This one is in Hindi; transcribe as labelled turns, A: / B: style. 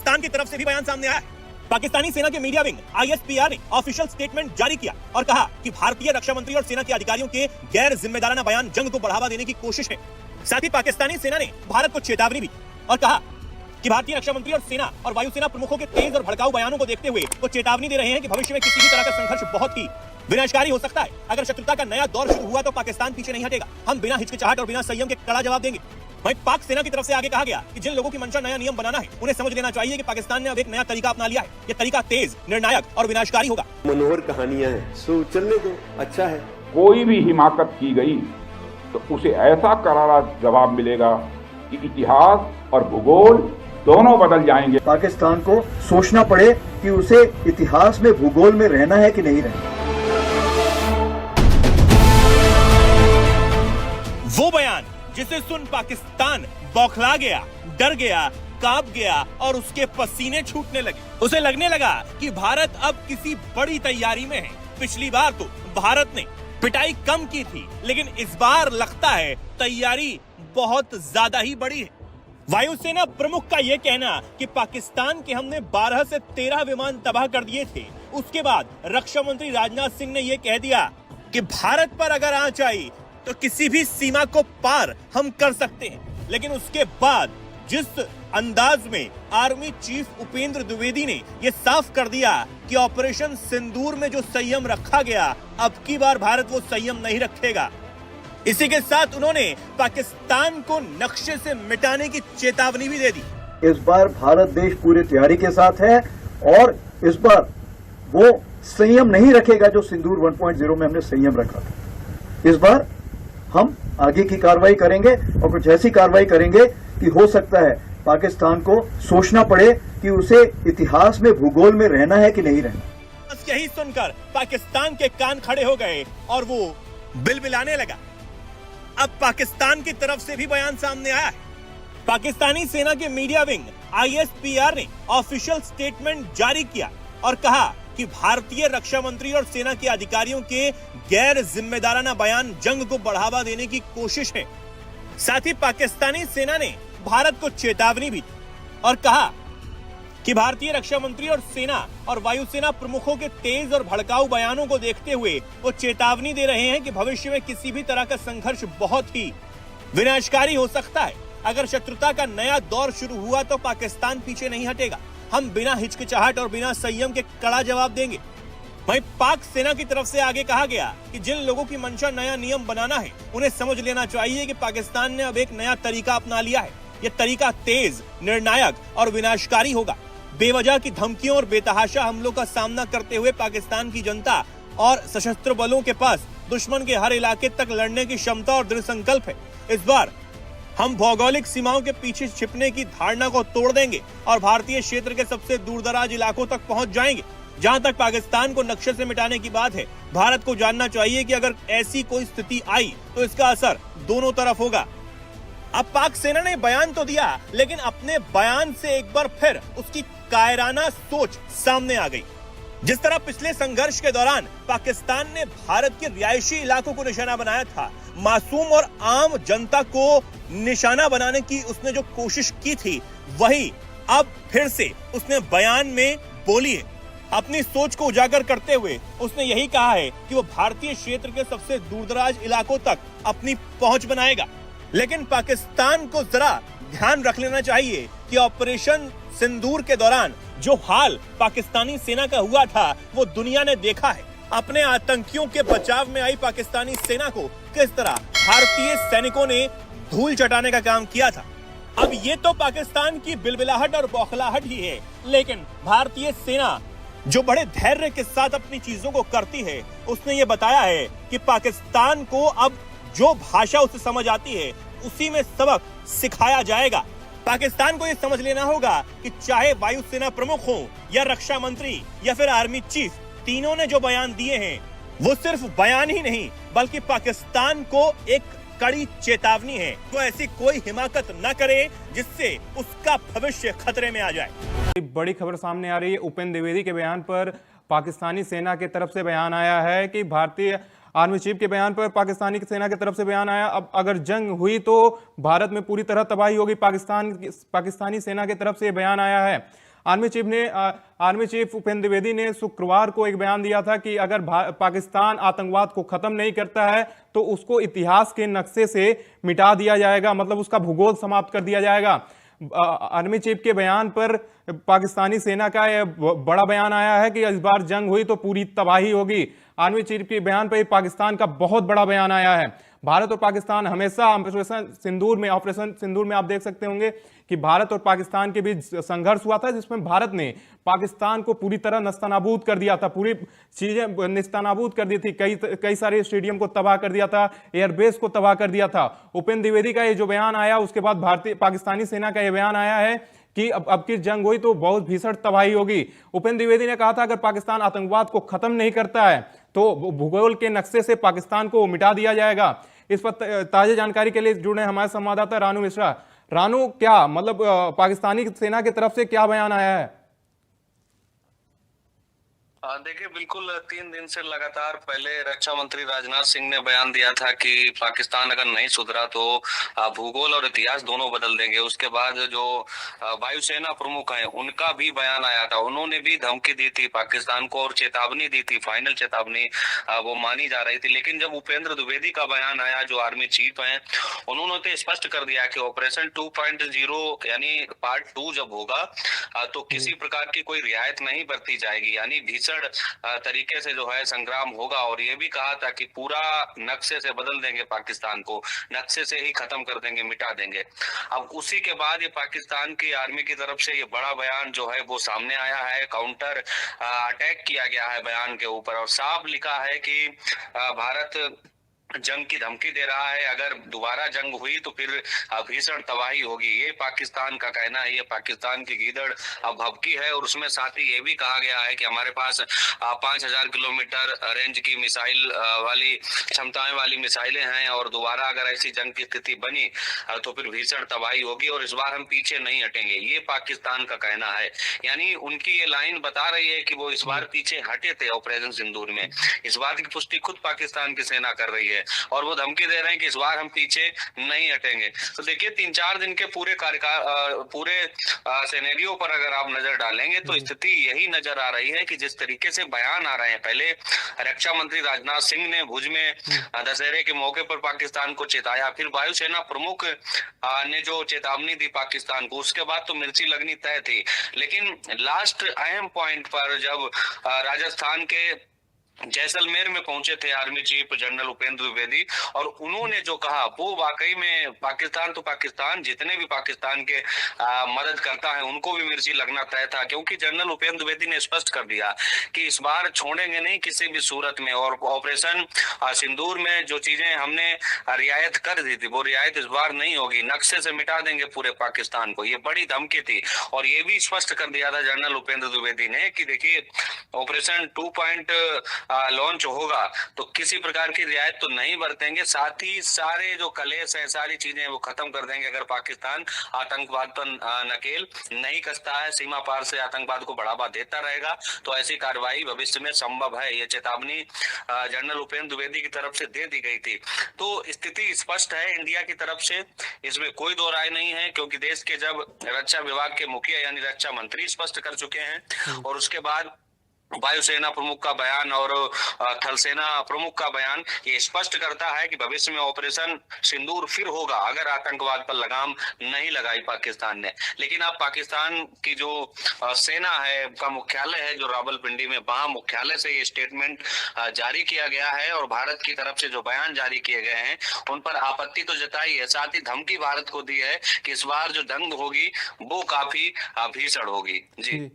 A: पाकिस्तान की तरफ से भी बयान सामने आया है। पाकिस्तानी सेना के मीडिया विंग ISPR ने ऑफिशियल स्टेटमेंट जारी किया और कहा कि भारतीय रक्षा मंत्री और सेना के अधिकारियों के गैर जिम्मेदाराना बयान जंग को बढ़ावा देने की कोशिश है। साथ ही पाकिस्तानी सेना ने भारत को चेतावनी दी और कहा कि भारतीय रक्षा मंत्री और सेना और वायुसेना प्रमुखों के तेज और भड़काऊ बयानों को देखते हुए वो चेतावनी दे रहे हैं कि भविष्य में किसी भी तरह का संघर्ष बहुत ही विनाशकारी हो सकता है। अगर शत्रुता का नया दौर शुरू हुआ तो पाकिस्तान पीछे नहीं हटेगा। हम बिना हिचकिचाहट और बिना संयम के कड़ा जवाब देंगे। वहीं पाक सेना की तरफ से आगे कहा गया कि जिन लोगों की मंशा नया नियम बनाना है उन्हें समझ लेना चाहिए कि पाकिस्तान ने अब एक नया तरीका अपना लिया है। ये तरीका तेज, निर्णायक और विनाशकारी होगा।
B: मनोहर कहानियां हैं, सो चलने दो, अच्छा है।
C: कोई भी हिमाकत की गई तो उसे ऐसा करारा जवाब मिलेगा कि इतिहास और भूगोल दोनों बदल जाएंगे।
D: पाकिस्तान को सोचना पड़े कि उसे इतिहास में भूगोल में रहना है कि नहीं रहना।
A: वो बयान जिसे सुन पाकिस्तान बौखला गया, डर गया, कांप गया और उसके पसीने छूटने लगे। उसे लगने लगा कि भारत अब किसी बड़ी तैयारी में है। पिछली बार तो भारत ने पिटाई कम की थी, लेकिन इस बार लगता है तैयारी बहुत ज्यादा ही बड़ी है। वायुसेना प्रमुख का यह कहना कि पाकिस्तान के हमने 12 से 13 विमान तबाह कर दिए थे। उसके बाद रक्षा मंत्री राजनाथ सिंह ने यह कह दिया कि भारत पर अगर आंच आई तो किसी भी सीमा को पार हम कर सकते हैं। लेकिन उसके बाद जिस अंदाज में आर्मी चीफ उपेंद्र द्विवेदी ने यह साफ कर दिया कि ऑपरेशन सिंदूर में जो संयम रखा गया, अब की बार भारत वो संयम नहीं रखेगा। इसी के साथ उन्होंने पाकिस्तान को नक्शे से मिटाने की चेतावनी भी दे दी।
D: इस बार भारत देश पूरी तैयारी के साथ है और इस बार वो संयम नहीं रखेगा जो सिंदूर 1.0 में हमने संयम रखा था। इस बार हम आगे की कार्रवाई करेंगे और कुछ ऐसी कार्रवाई करेंगे कि हो सकता है पाकिस्तान को सोचना पड़े कि उसे इतिहास में भूगोल में रहना है कि नहीं रहना।
A: बस यही सुनकर पाकिस्तान के कान खड़े हो गए और वो बिलबिलाने लगा। अब पाकिस्तान की तरफ से भी बयान सामने आया है। पाकिस्तानी सेना के मीडिया विंग ISPR ने ऑफिशियल स्टेटमेंट जारी किया और कहा कि भारतीय रक्षा मंत्री और सेना के अधिकारियों के गैर जिम्मेदाराना बयान जंग को बढ़ावा देने की कोशिश है। साथ ही पाकिस्तानी सेना ने भारत को चेतावनी भी दी और कहा कि भारतीय रक्षा मंत्री और सेना और वायुसेना प्रमुखों के तेज और भड़काऊ बयानों को देखते हुए वो चेतावनी दे रहे हैं कि भविष्य में किसी भी तरह का संघर्ष बहुत ही विनाशकारी हो सकता है। अगर शत्रुता का नया दौर शुरू हुआ तो पाकिस्तान पीछे नहीं हटेगा। हम बिना हिचकिचाहट और बिना संयम के कड़ा जवाब देंगे। वहीं पाक सेना की तरफ से आगे कहा गया कि जिन लोगों की मंशा नया नियम बनाना है उन्हें समझ लेना चाहिए कि पाकिस्तान ने अब एक नया तरीका अपना लिया है। यह तरीका तेज, निर्णायक और विनाशकारी होगा। बेवजह की धमकियों और बेतहाशा हमलों का सामना करते हुए पाकिस्तान की जनता और सशस्त्र बलों के पास दुश्मन के हर इलाके तक लड़ने की क्षमता और दृढ़ संकल्प है। इस बार हम भौगोलिक सीमाओं के पीछे छिपने की धारणा को तोड़ देंगे और भारतीय क्षेत्र के सबसे दूरदराज इलाकों तक पहुंच जाएंगे। जहां तक पाकिस्तान को नक्शे से मिटाने की बात है, भारत को जानना चाहिए कि अगर ऐसी कोई स्थिति आई तो इसका असर दोनों तरफ होगा। अब पाक सेना ने बयान तो दिया, लेकिन अपने बयान से एक बार फिर उसकी कायराना सोच सामने आ गई। जिस तरह पिछले संघर्ष के दौरान पाकिस्तान ने भारत के रिहायशी इलाकों को निशाना बनाया था, मासूम और आम जनता को निशाना बनाने की उसने जो कोशिश की थी, वही अब फिर से उसने बयान में बोली है। अपनी सोच को उजागर करते हुए उसने यही कहा है कि वो भारतीय क्षेत्र के सबसे दूरदराज इलाकों तक अपनी पहुंच बनाएगा। लेकिन पाकिस्तान को जरा ध्यान रख लेना चाहिए कि ऑपरेशन सिंदूर के दौरान जो हाल पाकिस्तानी सेना का हुआ था वो दुनिया ने देखा है। अपने आतंकियों के बचाव में आई पाकिस्तानी सेना को किस तरह भारतीय सैनिकों ने धूल चटाने का काम किया था। अब ये तो पाकिस्तान की बिलबिलाहट और बौखलाहट ही है, लेकिन भारतीय सेना जो बड़े धैर्य के साथ अपनी चीजों को करती है, उसने ये बताया है कि पाकिस्तान को अब जो भाषा उसे समझ आती है उसी में सबक सिखाया जाएगा। पाकिस्तान को यह समझ लेना होगा कि चाहे वायुसेना प्रमुख हो या रक्षा मंत्री या फिर आर्मी चीफ, तीनों ने जो बयान दिए हैं वो सिर्फ बयान ही नहीं बल्कि पाकिस्तान को एक कड़ी चेतावनी है। तो ऐसी कोई हिमाकत न करे जिससे उसका भविष्य खतरे में आ जाए।
E: बड़ी खबर सामने आ रही है। उपेंद्र द्विवेदी के बयान पर पाकिस्तानी सेना की तरफ से बयान आया है कि भारतीय आर्मी चीफ के बयान पर पाकिस्तानी सेना की तरफ से बयान आया। अब अगर जंग हुई तो भारत में पूरी तरह तबाही होगी। पाकिस्तानी सेना की तरफ से बयान आया है। आर्मी चीफ उपेंद्र द्विवेदी ने शुक्रवार को एक बयान दिया था कि अगर पाकिस्तान आतंकवाद को खत्म नहीं करता है तो उसको इतिहास के नक्शे से मिटा दिया जाएगा, मतलब उसका भूगोल समाप्त कर दिया जाएगा। आर्मी चीफ के बयान पर पाकिस्तानी सेना का यह बड़ा बयान आया है कि इस बार जंग हुई तो पूरी तबाही होगी। आर्मी चीफ के बयान पर पाकिस्तान का बहुत बड़ा बयान आया है। भारत और पाकिस्तान हमेशा ऑपरेशन सिंदूर में आप देख सकते होंगे कि भारत और पाकिस्तान के बीच संघर्ष हुआ था, जिसमें भारत ने पाकिस्तान को पूरी तरह नस्तानाबूद कर दिया था, पूरी चीजें नस्तानाबूद कर दी थी, कई सारे स्टेडियम को तबाह कर दिया था, एयरबेस को तबाह कर दिया था। उपेंद्र द्विवेदी का ये जो बयान आया, उसके बाद पाकिस्तानी सेना का यह बयान आया है कि अब की जंग हुई तो बहुत भीषण तबाही होगी। उपेंद्र द्विवेदी ने कहा था अगर पाकिस्तान आतंकवाद को खत्म नहीं करता है तो भूगोल के नक्शे से पाकिस्तान को मिटा दिया जाएगा। इस पर ताजा जानकारी के लिए जुड़े हमारे संवाददाता रानू मिश्रा। रानू, क्या मतलब पाकिस्तानी सेना की तरफ से क्या बयान आया है?
F: देखिए, बिल्कुल 3 दिन से लगातार पहले रक्षा मंत्री राजनाथ सिंह ने बयान दिया था कि पाकिस्तान अगर नहीं सुधरा तो भूगोल और इतिहास दोनों बदल देंगे। उसके बाद जो वायुसेना प्रमुख हैं उनका भी बयान आया था, उन्होंने भी धमकी दी थी पाकिस्तान को और चेतावनी दी थी, फाइनल चेतावनी वो मानी जा रही थी। लेकिन जब उपेंद्र द्विवेदी का बयान आया, जो आर्मी चीफ हैं, उन्होंने तो स्पष्ट कर दिया कि ऑपरेशन 2.0 यानी पार्ट 2 जब होगा तो किसी प्रकार की कोई रियायत नहीं बरती जाएगी, यानी भीषण तरीके से जो है संग्राम होगा। और ये भी कहा था कि पूरा नक्शे से बदल देंगे पाकिस्तान को, नक्शे से ही खत्म कर देंगे, मिटा देंगे। अब उसी के बाद ये पाकिस्तान की आर्मी की तरफ से ये बड़ा बयान जो है वो सामने आया है, काउंटर अटैक किया गया है बयान के ऊपर और साफ लिखा है कि भारत जंग की धमकी दे रहा है, अगर दोबारा जंग हुई तो फिर भीषण तबाही होगी। ये पाकिस्तान का कहना है, ये पाकिस्तान की गीदड़ भभकी है। और उसमें साथ ही ये भी कहा गया है कि हमारे पास 5000 किलोमीटर रेंज की मिसाइल वाली क्षमताएं वाली मिसाइलें हैं और दोबारा अगर ऐसी जंग की स्थिति बनी तो फिर भीषण तबाही होगी और इस बार हम पीछे नहीं हटेंगे, ये पाकिस्तान का कहना है। यानी उनकी ये लाइन बता रही है कि वो इस बार पीछे हटे थे ऑपरेशन सिंदूर में। इस बात की पुष्टि खुद पाकिस्तान की सेना कर रही है और वो धमकी दे रहे हैं कि इस बार हम पीछे नहीं हटेंगे। तो देखिए, 3-4 दिन के पूरे सिनेरियो पर अगर आप नजर डालेंगे तो स्थिति यही नजर आ रही है कि जिस तरीके से बयान आ रहे हैं, पहले रक्षा मंत्री राजनाथ सिंह ने भुज में दशहरे के मौके पर पाकिस्तान को चेताया, फिर वायुसेना प्रमुख ने जो चेतावनी दी पाकिस्तान को, उसके बाद तो मिर्ची लगनी तय थी। लेकिन लास्ट अहम पॉइंट पर जब राजस्थान के जैसलमेर में पहुंचे थे army chief general Upendra Dwivedi और उन्होंने जो कहा वो वाकई में पाकिस्तान तो पाकिस्तान, जितने भी पाकिस्तान के मदद करता है उनको भी मिर्ची लगना तय था। क्योंकि जनरल उपेंद्र द्विवेदी ने स्पष्ट कर दिया कि इस बार छोड़ेंगे नहीं किसी भी सूरत में और ऑपरेशन सिंदूर में जो चीजें हमने रियायत कर दी थी वो रियायत इस बार नहीं होगी, नक्शे से मिटा देंगे पूरे पाकिस्तान को। ये बड़ी धमकी थी और ये भी स्पष्ट कर दिया था जनरल उपेंद्र द्विवेदी ने कि देखिए, ऑपरेशन 2 लॉन्च होगा तो किसी प्रकार की रियायत तो नहीं बरतेंगे, साथ ही सारे जो कलेश है, सारी चीजें वो खत्म कर देंगे अगर पाकिस्तान आतंकवाद पर नकेल नहीं कसता है, सीमा पार से आतंकवाद को बढ़ावा देता रहेगा तो ऐसी कार्रवाई भविष्य में संभव है। ये चेतावनी जनरल उपेंद्र द्विवेदी की तरफ से दे दी गई थी। तो स्थिति स्पष्ट है इंडिया की तरफ से, इसमें कोई दो राय नहीं है, क्योंकि देश के जब रक्षा विभाग के मुखिया यानी रक्षा मंत्री स्पष्ट कर चुके हैं और उसके बाद वायुसेना प्रमुख का बयान और थल सेना प्रमुख का बयान ये स्पष्ट करता है कि भविष्य में ऑपरेशन सिंदूर फिर होगा अगर आतंकवाद पर लगाम नहीं लगाई पाकिस्तान ने। लेकिन अब पाकिस्तान की जो सेना है का मुख्यालय है जो रावलपिंडी में, वहां मुख्यालय से ये स्टेटमेंट जारी किया गया है और भारत की तरफ से जो बयान जारी किए गए हैं उन पर आपत्ति तो जताई है, साथ ही धमकी भारत को दी है कि इस बार जो जंग होगी वो काफी भीषण होगी। जी।